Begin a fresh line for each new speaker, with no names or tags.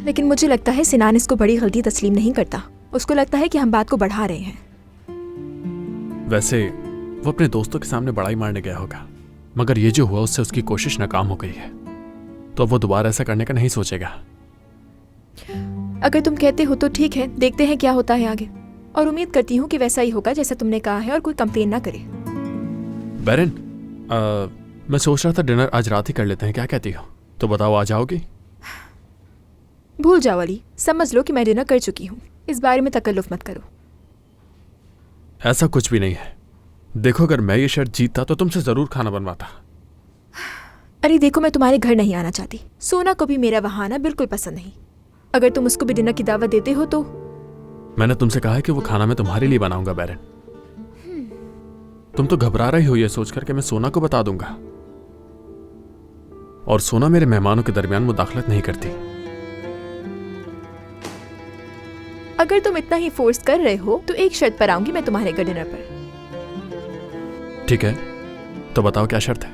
लेकिन मुझे लगता है सिनान इसको बड़ी गलती तस्लीम नहीं करता। उसको लगता है कि हम बात को बढ़ा रहे हैं।
वैसे वो अपने दोस्तों के सामने बड़ाई मारने गया होगा, मगर ये जो हुआ उससे उसकी कोशिश नाकाम हो गई है, तो अब वो दोबारा ऐसा करने का नहीं सोचेगा।
अगर तुम कहते हो तो ठीक है, देखते हैं क्या होता है आगे। और उम्मीद करती हूँ कि वैसा ही होगा जैसा तुमने कहा है और कोई कंप्लेन ना करे।
बैरन, मैं सोच रहा था डिनर आज रात ही कर लेते हैं, क्या कहती हो? तो बताओ, आ जाओगी?
भूल जाओ अली, समझ लो कि मैं डिनर कर चुकी हूँ। इस बारे में तकल्लुफ मत करो।
ऐसा कुछ भी नहीं है। देखो, अगर मैं ये शर्त जीतता तो तुमसे जरूर खाना बनवाता।
अरे देखो, मैं तुम्हारे घर नहीं आना चाहती। सोना को भी मेरा वहाँ आना बिल्कुल पसंद नहीं। अगर तुम उसको भी डिनर की दावत देते हो तो।
मैंने तुमसे कहा है कि वो खाना मैं तुम्हारे लिए बनाऊंगा बैरन। तुम तो घबरा रही हो ये सोचकर कि मैं सोना को बता दूंगा, और सोना मेरे मेहमानों के दरमियान मुदाखलत नहीं करती।
अगर तुम इतना ही फोर्स कर रहे हो तो एक शर्त पर आऊंगी मैं तुम्हारे घर डिनर पर।
ठीक है, तो बताओ क्या शर्त है?